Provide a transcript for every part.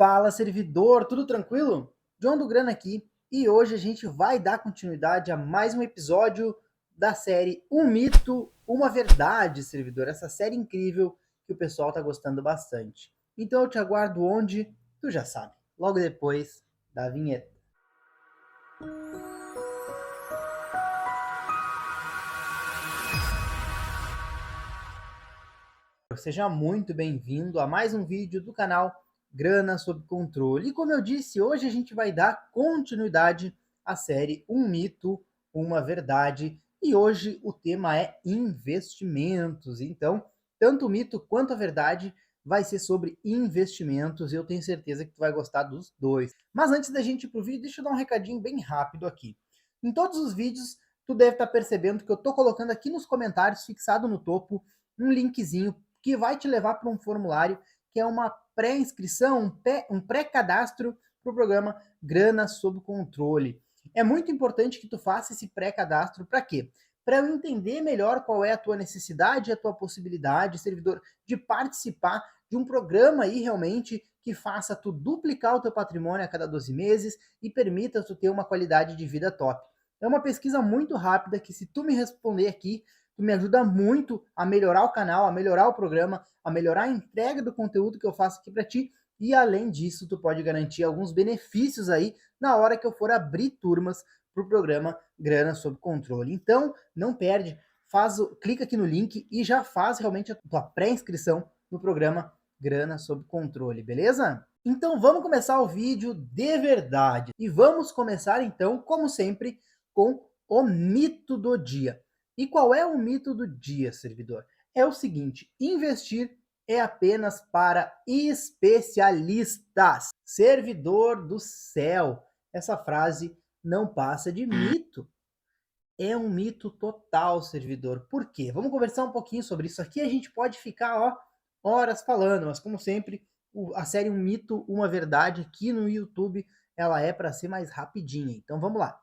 Fala, servidor, tudo tranquilo? João do Grana aqui, e hoje a gente vai dar continuidade a mais um episódio da série Um Mito, Uma Verdade, servidor. Essa série incrível que o pessoal tá gostando bastante. Então eu te aguardo onde? Tu já sabe, logo depois da vinheta. Seja muito bem-vindo a mais um vídeo do canal Grana Sob Controle. E como eu disse, hoje a gente vai dar continuidade à série Um Mito, Uma Verdade. E hoje o tema é investimentos. Então, tanto o mito quanto a verdade vai ser sobre investimentos. Eu tenho certeza que tu vai gostar dos dois. Mas antes da gente ir pro vídeo, deixa eu dar um recadinho bem rápido aqui. Em todos os vídeos, tu deve estar percebendo que eu estou colocando aqui nos comentários, fixado no topo, um linkzinho que vai te levar para um formulário que é uma pré-inscrição, um pré-cadastro para o programa Grana Sob Controle. É muito importante que tu faça esse pré-cadastro para quê? Para eu entender melhor qual é a tua necessidade, a tua possibilidade, servidor, de participar de um programa aí realmente que faça tu duplicar o teu patrimônio a cada 12 meses e permita tu ter uma qualidade de vida top. É uma pesquisa muito rápida que, se tu me responder aqui, tu me ajuda muito a melhorar o canal, a melhorar o programa, a melhorar a entrega do conteúdo que eu faço aqui para ti. E além disso, tu pode garantir alguns benefícios aí na hora que eu for abrir turmas para o programa Grana Sob Controle. Então, não perde, clica aqui no link e já faz realmente a tua pré-inscrição no programa Grana Sob Controle, beleza? Então vamos começar o vídeo de verdade. E vamos começar então, como sempre, com o mito do dia. E qual é o mito do dia, servidor? É o seguinte: investir é apenas para especialistas. Servidor do céu. Essa frase não passa de mito. É um mito total, servidor. Por quê? Vamos conversar um pouquinho sobre isso aqui. A gente pode ficar horas falando, mas como sempre, a série Um Mito, Uma Verdade aqui no YouTube, ela é para ser mais rapidinha. Então vamos lá.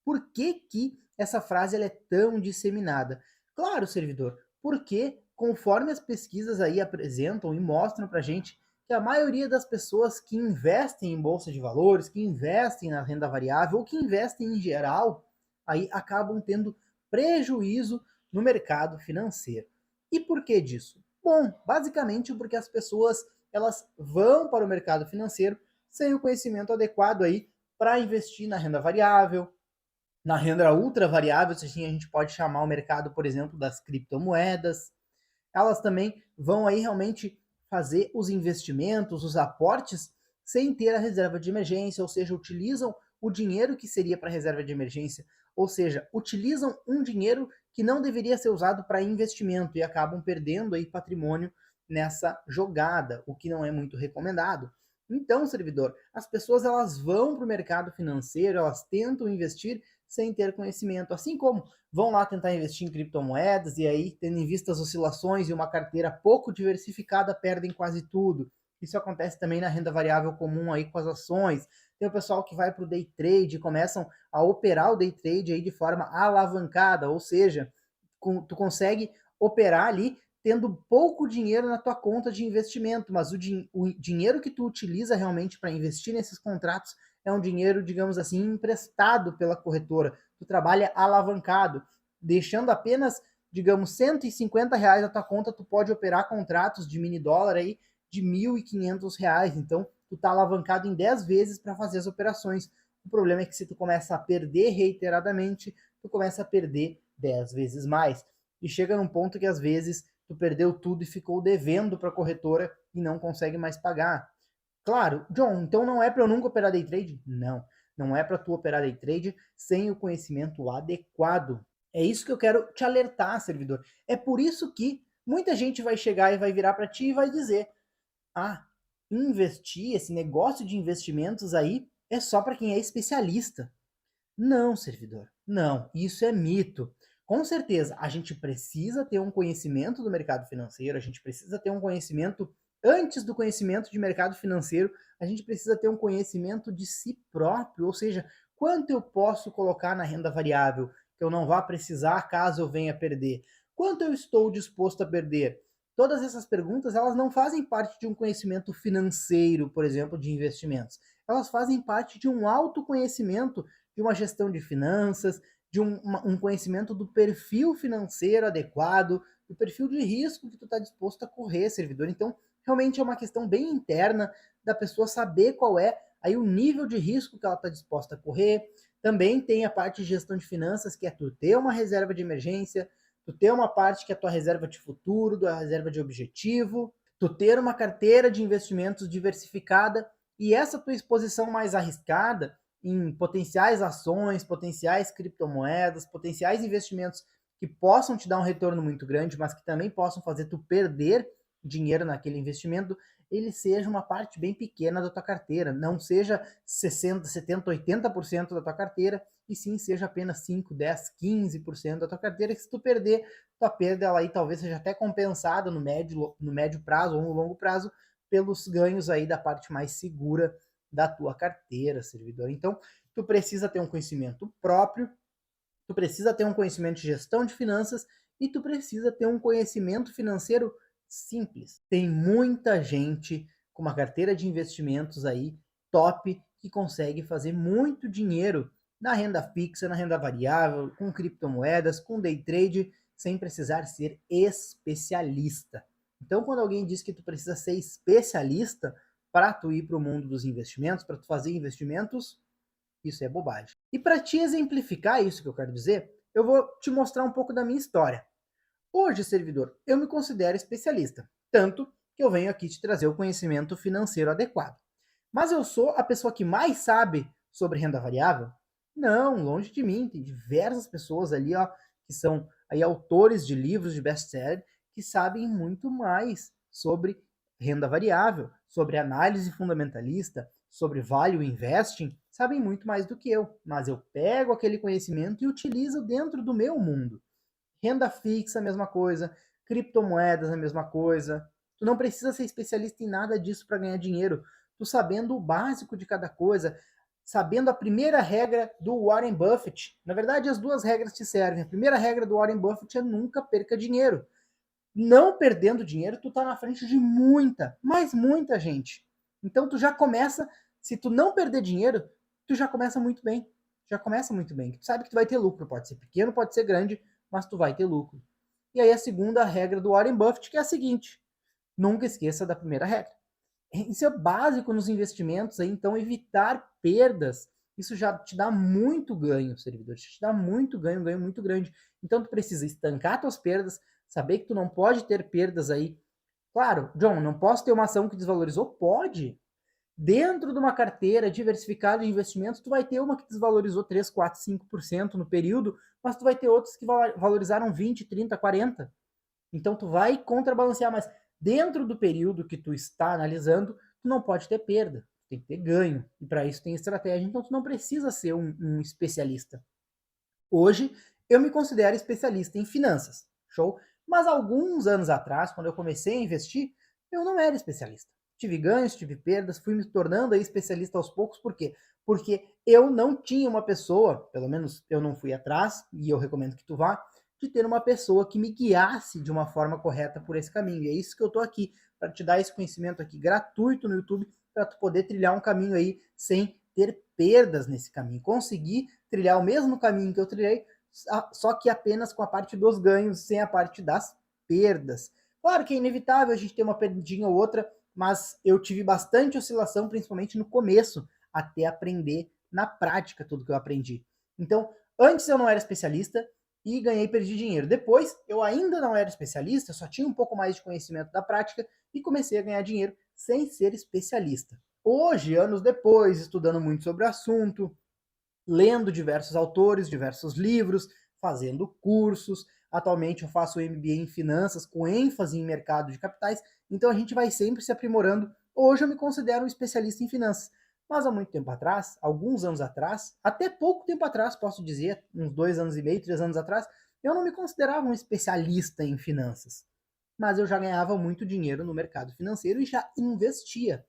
Por que que essa frase ela é tão disseminada? Claro, servidor, porque conforme as pesquisas aí apresentam e mostram para a gente que a maioria das pessoas que investem em bolsa de valores, que investem na renda variável ou que investem em geral, aí acabam tendo prejuízo no mercado financeiro. E por que disso? Bom, basicamente porque as pessoas elas vão para o mercado financeiro sem o conhecimento adequado aí para investir na renda variável, na renda ultra variável, se assim a gente pode chamar o mercado, por exemplo, das criptomoedas. Elas também vão aí realmente fazer os investimentos, os aportes, sem ter a reserva de emergência, ou seja, utilizam o dinheiro que seria para reserva de emergência, ou seja, utilizam um dinheiro que não deveria ser usado para investimento e acabam perdendo aí patrimônio nessa jogada, o que não é muito recomendado. Então, servidor, as pessoas elas vão para o mercado financeiro, elas tentam investir sem ter conhecimento, assim como vão lá tentar investir em criptomoedas e aí, tendo em vista as oscilações e uma carteira pouco diversificada, perdem quase tudo. Isso acontece também na renda variável comum aí com as ações. Tem o pessoal que vai para o day trade e começam a operar o day trade aí de forma alavancada, ou seja, tu consegue operar ali tendo pouco dinheiro na tua conta de investimento, mas o dinheiro que tu utiliza realmente para investir nesses contratos é um dinheiro, digamos assim, emprestado pela corretora. Tu trabalha alavancado, deixando apenas, digamos, R$ 150 na tua conta, tu pode operar contratos de mini dólar aí de R$ 1.500. Então, tu tá alavancado em 10 vezes para fazer as operações. O problema é que se tu começa a perder reiteradamente, tu começa a perder 10 vezes mais. E chega num ponto que às vezes tu perdeu tudo e ficou devendo para a corretora e não consegue mais pagar. Claro, John, então não é para eu nunca operar day trade? Não, não é para tu operar day trade sem o conhecimento adequado. É isso que eu quero te alertar, servidor. É por isso que muita gente vai chegar e vai virar para ti e vai dizer: "Ah, investir, esse negócio de investimentos aí é só para quem é especialista". Não, servidor, não, isso é mito. Com certeza, a gente precisa ter um conhecimento do mercado financeiro, a gente precisa ter um conhecimento, antes do conhecimento de mercado financeiro, a gente precisa ter um conhecimento de si próprio, ou seja, quanto eu posso colocar na renda variável que eu não vá precisar caso eu venha perder? Quanto eu estou disposto a perder? Todas essas perguntas, elas não fazem parte de um conhecimento financeiro, por exemplo, de investimentos. Elas fazem parte de um autoconhecimento, de uma gestão de finanças, de um conhecimento do perfil financeiro adequado, do perfil de risco que tu está disposto a correr, servidor. Então, realmente é uma questão bem interna da pessoa saber qual é aí o nível de risco que ela está disposta a correr. Também tem a parte de gestão de finanças, que é tu ter uma reserva de emergência, tu ter uma parte que é a tua reserva de futuro, tua reserva de objetivo, tu ter uma carteira de investimentos diversificada e essa tua exposição mais arriscada em potenciais ações, potenciais criptomoedas, potenciais investimentos que possam te dar um retorno muito grande, mas que também possam fazer tu perder dinheiro naquele investimento, ele seja uma parte bem pequena da tua carteira, não seja 60, 70, 80% da tua carteira, e sim seja apenas 5, 10, 15% da tua carteira, que se tu perder, tua perda ela aí talvez seja até compensada no médio prazo ou no longo prazo pelos ganhos aí da parte mais segura da tua carteira, servidor. Então, tu precisa ter um conhecimento próprio, tu precisa ter um conhecimento de gestão de finanças e tu precisa ter um conhecimento financeiro simples. Tem muita gente com uma carteira de investimentos aí top que consegue fazer muito dinheiro na renda fixa, na renda variável, com criptomoedas, com day trade, sem precisar ser especialista. Então, quando alguém diz que tu precisa ser especialista para tu ir para o mundo dos investimentos, para tu fazer investimentos, isso é bobagem. E para te exemplificar isso que eu quero dizer, eu vou te mostrar um pouco da minha história. Hoje, servidor, eu me considero especialista, tanto que eu venho aqui te trazer o conhecimento financeiro adequado. Mas eu sou a pessoa que mais sabe sobre renda variável? Não, longe de mim. Tem diversas pessoas ali, ó, que são aí autores de livros de best-seller que sabem muito mais sobre renda variável, sobre análise fundamentalista, sobre value investing, sabem muito mais do que eu. Mas eu pego aquele conhecimento e utilizo dentro do meu mundo. Renda fixa, a mesma coisa. Criptomoedas, a mesma coisa. Tu não precisa ser especialista em nada disso para ganhar dinheiro. Tu sabendo o básico de cada coisa, sabendo a primeira regra do Warren Buffett. Na verdade, as duas regras te servem. A primeira regra do Warren Buffett é nunca perca dinheiro. Não perdendo dinheiro, tu tá na frente de muita, mas muita gente. Então tu já começa, se tu não perder dinheiro, tu já começa muito bem. Já começa muito bem. Tu sabe que tu vai ter lucro, pode ser pequeno, pode ser grande, mas tu vai ter lucro. E aí a segunda regra do Warren Buffett, que é a seguinte: nunca esqueça da primeira regra. Isso é básico nos investimentos, aí, então evitar perdas, isso já te dá muito ganho, servidor, te dá muito ganho, um ganho muito grande. Então tu precisa estancar tuas perdas, saber que tu não pode ter perdas aí. Claro, John, não posso ter uma ação que desvalorizou? Pode. Dentro de uma carteira diversificada de investimentos, tu vai ter uma que desvalorizou 3, 4, 5% no período, mas tu vai ter outras que valorizaram 20, 30, 40. Então tu vai contrabalancear, mas dentro do período que tu está analisando, tu não pode ter perda, tu tem que ter ganho. E para isso tem estratégia, então tu não precisa ser um especialista. Hoje eu me considero especialista em finanças, show? Mas alguns anos atrás, quando eu comecei a investir, eu não era especialista. Tive ganhos, tive perdas, fui me tornando aí especialista aos poucos, por quê? Porque eu não tinha uma pessoa, pelo menos eu não fui atrás, e eu recomendo que tu vá, de ter uma pessoa que me guiasse de uma forma correta por esse caminho. E é isso que eu estou aqui, para te dar esse conhecimento aqui gratuito no YouTube, para tu poder trilhar um caminho aí sem ter perdas nesse caminho. Conseguir trilhar o mesmo caminho que eu trilhei, só que apenas com a parte dos ganhos, sem a parte das perdas. Claro que é inevitável a gente ter uma perdidinha ou outra, mas eu tive bastante oscilação, principalmente no começo, até aprender na prática tudo que eu aprendi. Então, antes eu não era especialista e ganhei e perdi dinheiro. Depois, eu ainda não era especialista, só tinha um pouco mais de conhecimento da prática e comecei a ganhar dinheiro sem ser especialista. Hoje, anos depois, estudando muito sobre o assunto, lendo diversos autores, diversos livros, fazendo cursos. Atualmente eu faço MBA em finanças com ênfase em mercado de capitais, então a gente vai sempre se aprimorando. Hoje eu me considero um especialista em finanças, mas há muito tempo atrás, alguns anos atrás, até pouco tempo atrás, posso dizer, uns 2 anos e meio, 3 anos atrás, eu não me considerava um especialista em finanças, mas eu já ganhava muito dinheiro no mercado financeiro e já investia.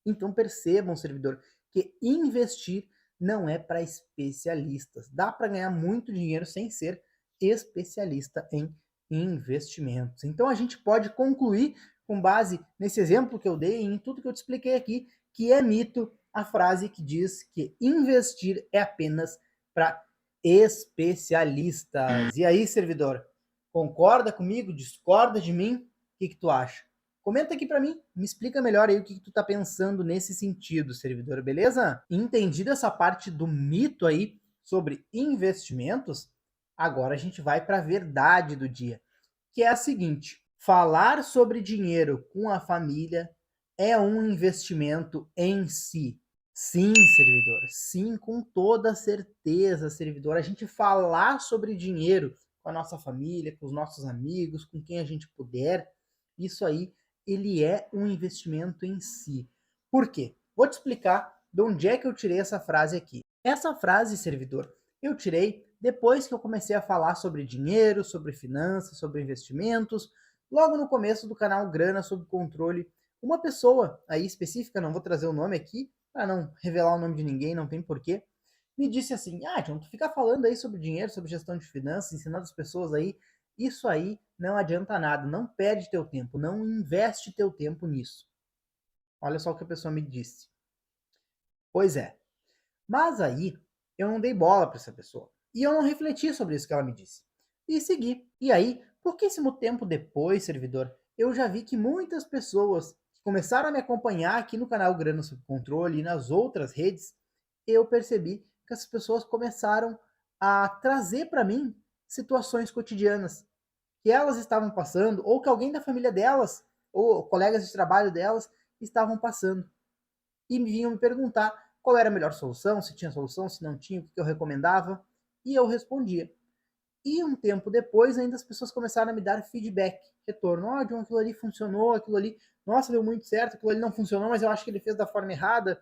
Então percebam, servidor, que investir não é para especialistas. Dá para ganhar muito dinheiro sem ser especialista em investimentos. Então a gente pode concluir, com base nesse exemplo que eu dei e em tudo que eu te expliquei aqui, que é mito a frase que diz que investir é apenas para especialistas. E aí, servidor, concorda comigo? Discorda de mim? O que tu acha? Comenta aqui para mim, me explica melhor aí o que tu tá pensando nesse sentido, servidor, beleza? Entendido essa parte do mito aí sobre investimentos, agora a gente vai para a verdade do dia, que é a seguinte: falar sobre dinheiro com a família é um investimento em si. Sim, servidor, sim, com toda certeza, servidor. A gente falar sobre dinheiro com a nossa família, com os nossos amigos, com quem a gente puder, isso aí, ele é um investimento em si. Por quê? Vou te explicar de onde é que eu tirei essa frase aqui. Essa frase, servidor, eu tirei depois que eu comecei a falar sobre dinheiro, sobre finanças, sobre investimentos, logo no começo do canal Grana Sob Controle. Uma pessoa aí específica, não vou trazer o nome aqui, para não revelar o nome de ninguém, não tem porquê, me disse assim: ah, John, tu fica falando aí sobre dinheiro, sobre gestão de finanças, ensinando as pessoas aí, isso aí não adianta nada, não perde teu tempo, não investe teu tempo nisso. Olha só o que a pessoa me disse. Pois é, mas aí eu não dei bola para essa pessoa. E eu não refleti sobre isso que ela me disse. E segui. E aí, pouquíssimo tempo depois, servidor, eu já vi que muitas pessoas que começaram a me acompanhar aqui no canal Grana Sob Controle e nas outras redes, eu percebi que as pessoas começaram a trazer para mim situações cotidianas que elas estavam passando, ou que alguém da família delas, ou colegas de trabalho delas, estavam passando e me vinham me perguntar qual era a melhor solução, se tinha solução, se não tinha, o que eu recomendava, e eu respondia. E um tempo depois, ainda as pessoas começaram a me dar feedback, retorno. Ó, John, aquilo ali funcionou, aquilo ali, nossa, deu muito certo, aquilo ali não funcionou, mas eu acho que ele fez da forma errada,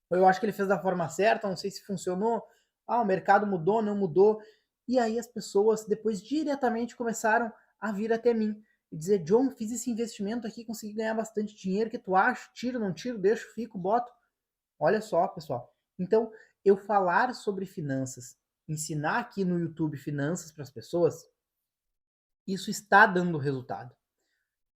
ou eu acho que ele fez da forma certa, não sei se funcionou. Ah, o mercado mudou, não mudou. E aí as pessoas depois diretamente começaram a vir até mim e dizer: John, fiz esse investimento aqui, consegui ganhar bastante dinheiro, o que tu acha? Tiro, não tiro, deixo, fico, boto. Olha só, pessoal. Então, eu falar sobre finanças, ensinar aqui no YouTube finanças para as pessoas, isso está dando resultado.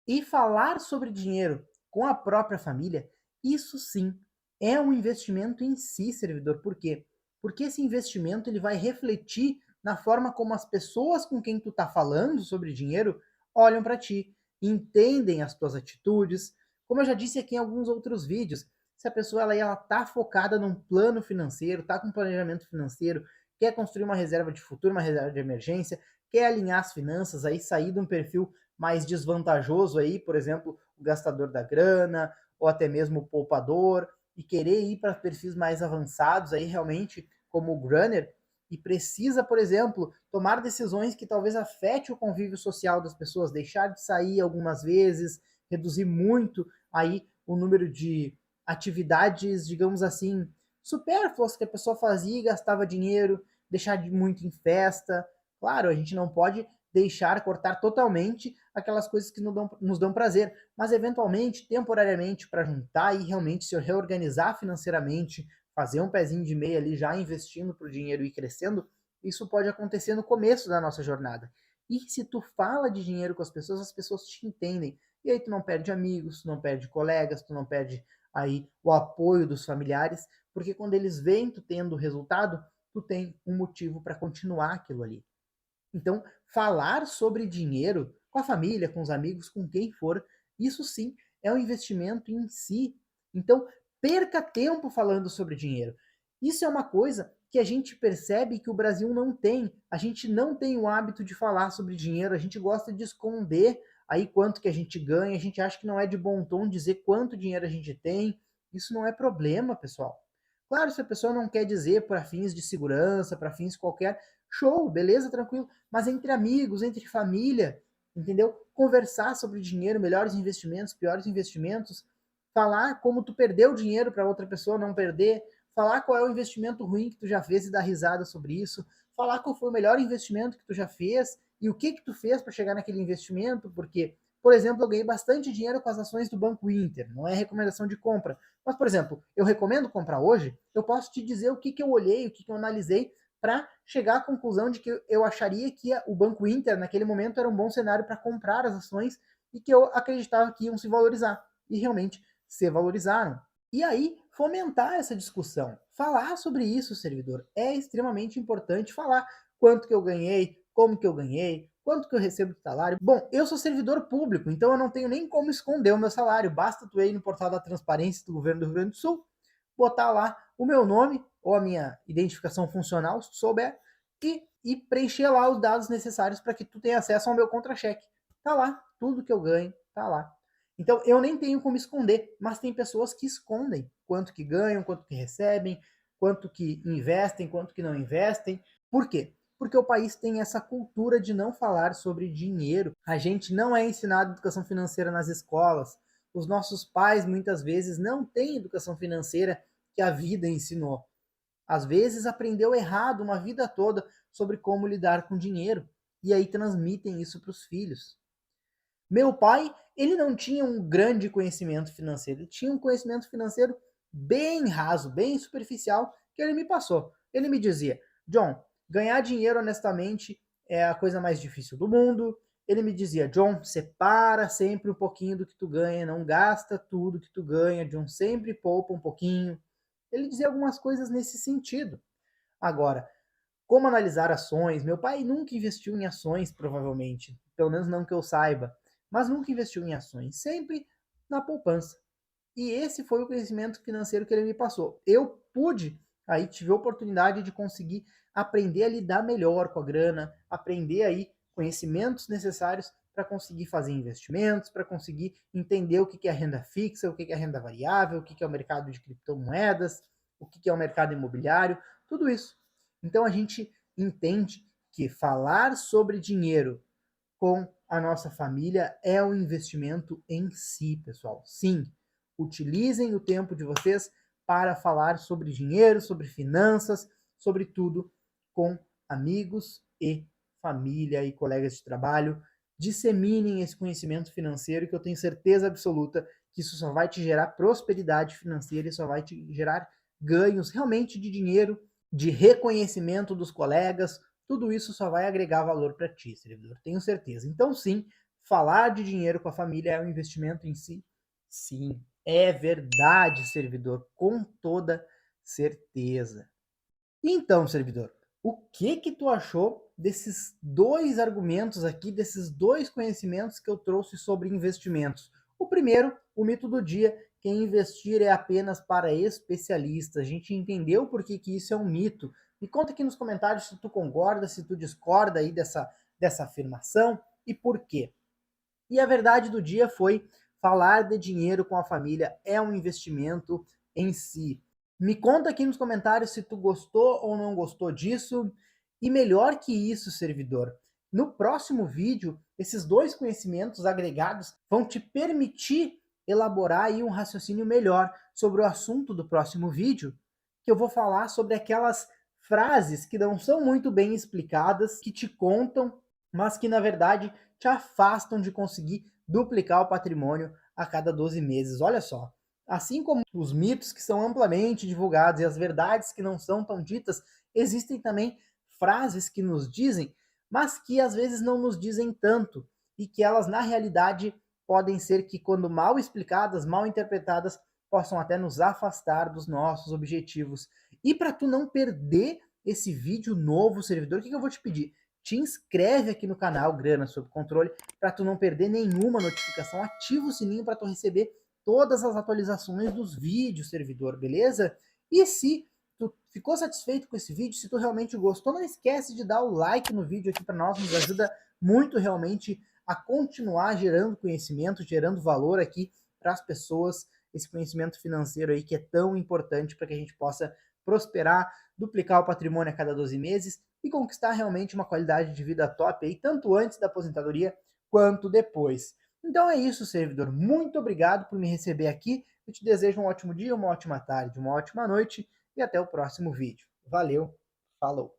E falar sobre dinheiro com a própria família, isso sim é um investimento em si, servidor. Por quê? Porque esse investimento ele vai refletir na forma como as pessoas com quem tu está falando sobre dinheiro olham para ti, entendem as tuas atitudes. Como eu já disse aqui em alguns outros vídeos, se a pessoa ela tá focada num plano financeiro, tá com um planejamento financeiro, quer construir uma reserva de futuro, uma reserva de emergência, quer alinhar as finanças, aí sair de um perfil mais desvantajoso aí, por exemplo, o gastador da grana, ou até mesmo o poupador, e querer ir para perfis mais avançados aí realmente, como o Grunner, e precisa, por exemplo, tomar decisões que talvez afete o convívio social das pessoas, deixar de sair algumas vezes, reduzir muito aí o número de atividades, digamos assim, supérfluas que a pessoa fazia e gastava dinheiro, deixar de muito em festa. Claro, a gente não pode deixar, cortar totalmente aquelas coisas que nos dão prazer, mas eventualmente, temporariamente, para juntar e realmente se reorganizar financeiramente, fazer um pezinho de meia ali já investindo para o dinheiro e crescendo, isso pode acontecer no começo da nossa jornada. E se tu fala de dinheiro com as pessoas te entendem. E aí tu não perde amigos, tu não perde colegas, tu não perde aí o apoio dos familiares, porque quando eles veem tu tendo resultado, tu tem um motivo para continuar aquilo ali. Então, falar sobre dinheiro com a família, com os amigos, com quem for, isso sim é um investimento em si. Então, perca tempo falando sobre dinheiro. Isso é uma coisa que a gente percebe que o Brasil não tem. A gente não tem o hábito de falar sobre dinheiro, a gente gosta de esconder aí quanto que a gente ganha, a gente acha que não é de bom tom dizer quanto dinheiro a gente tem. Isso não é problema, pessoal. Claro, se a pessoa não quer dizer para fins de segurança, para fins qualquer, show, beleza, tranquilo. Mas entre amigos, entre família, entendeu? Conversar sobre dinheiro, melhores investimentos, piores investimentos, falar como tu perdeu dinheiro para outra pessoa não perder, falar qual é o investimento ruim que tu já fez e dar risada sobre isso, falar qual foi o melhor investimento que tu já fez e o que que tu fez para chegar naquele investimento, porque, por exemplo, eu ganhei bastante dinheiro com as ações do Banco Inter, não é recomendação de compra. Mas, por exemplo, eu recomendo comprar hoje, eu posso te dizer o que que eu olhei, o que que eu analisei para chegar à conclusão de que eu acharia que o Banco Inter, naquele momento, era um bom cenário para comprar as ações e que eu acreditava que iam se valorizar. E realmente se valorizaram. E aí, fomentar essa discussão. Falar sobre isso, servidor. É extremamente importante falar quanto que eu ganhei, como que eu ganhei, quanto que eu recebo de salário. Bom, eu sou servidor público, então eu não tenho nem como esconder o meu salário. Basta tu ir no portal da transparência do governo do Rio Grande do Sul, botar lá o meu nome ou a minha identificação funcional, se tu souber, e preencher lá os dados necessários para que tu tenha acesso ao meu contra-cheque. Tá lá, tudo que eu ganho, tá lá. Então eu nem tenho como esconder, mas tem pessoas que escondem quanto que ganham, quanto que recebem, quanto que investem, quanto que não investem. Por quê? Porque o país tem essa cultura de não falar sobre dinheiro. A gente não é ensinado educação financeira nas escolas. Os nossos pais muitas vezes não têm educação financeira que a vida ensinou. Às vezes aprendeu errado uma vida toda sobre como lidar com dinheiro e aí transmitem isso para os filhos. Meu pai, ele não tinha um grande conhecimento financeiro, ele tinha um conhecimento financeiro bem raso, bem superficial, que ele me passou. Ele me dizia: John, ganhar dinheiro honestamente é a coisa mais difícil do mundo. Ele me dizia: John, separa sempre um pouquinho do que tu ganha, não gasta tudo que tu ganha, John, sempre poupa um pouquinho. Ele dizia algumas coisas nesse sentido. Agora, como analisar ações? Meu pai nunca investiu em ações, provavelmente, pelo menos não que eu saiba, mas nunca investiu em ações, sempre na poupança. E esse foi o conhecimento financeiro que ele me passou. Eu pude, aí tive a oportunidade de conseguir aprender a lidar melhor com a grana, aprender aí conhecimentos necessários para conseguir fazer investimentos, para conseguir entender o que é renda fixa, o que é renda variável, o que é o mercado de criptomoedas, o que é o mercado imobiliário, tudo isso. Então a gente entende que falar sobre dinheiro com a nossa família é um investimento em si, pessoal. Sim, utilizem o tempo de vocês para falar sobre dinheiro, sobre finanças, sobre tudo com amigos e família e colegas de trabalho. Disseminem esse conhecimento financeiro, que eu tenho certeza absoluta que isso só vai te gerar prosperidade financeira e só vai te gerar ganhos realmente de dinheiro, de reconhecimento dos colegas. Tudo isso só vai agregar valor para ti, servidor, tenho certeza. Então, sim, falar de dinheiro com a família é um investimento em si? Sim, é verdade, servidor, com toda certeza. Então, servidor, o que tu achou desses dois argumentos aqui, desses dois conhecimentos que eu trouxe sobre investimentos? O primeiro, o mito do dia, que investir é apenas para especialistas. A gente entendeu por que isso é um mito. Me conta aqui nos comentários se tu concorda, se tu discorda aí dessa afirmação e por quê. E a verdade do dia foi: falar de dinheiro com a família é um investimento em si. Me conta aqui nos comentários se tu gostou ou não gostou disso. E melhor que isso, servidor, no próximo vídeo, esses dois conhecimentos agregados vão te permitir elaborar aí um raciocínio melhor sobre o assunto do próximo vídeo, que eu vou falar sobre aquelas frases que não são muito bem explicadas, que te contam, mas que na verdade te afastam de conseguir duplicar o patrimônio a cada 12 meses. Olha só, assim como os mitos que são amplamente divulgados e as verdades que não são tão ditas, existem também frases que nos dizem, mas que às vezes não nos dizem tanto, e que elas na realidade podem ser que, quando mal explicadas, mal interpretadas, possam até nos afastar dos nossos objetivos. E para tu não perder esse vídeo novo, servidor, o que eu vou te pedir? Te inscreve aqui no canal Grana Sob Controle para tu não perder nenhuma notificação. Ativa o sininho para tu receber todas as atualizações dos vídeos, servidor, beleza? E se tu ficou satisfeito com esse vídeo, se tu realmente gostou, não esquece de dar o like no vídeo aqui para nós, nos ajuda muito realmente a continuar gerando conhecimento, gerando valor aqui para as pessoas, esse conhecimento financeiro aí que é tão importante para que a gente possa prosperar, duplicar o patrimônio a cada 12 meses e conquistar realmente uma qualidade de vida top aí, tanto antes da aposentadoria quanto depois. Então é isso, servidor. Muito obrigado por me receber aqui. Eu te desejo um ótimo dia, uma ótima tarde, uma ótima noite e até o próximo vídeo. Valeu, falou!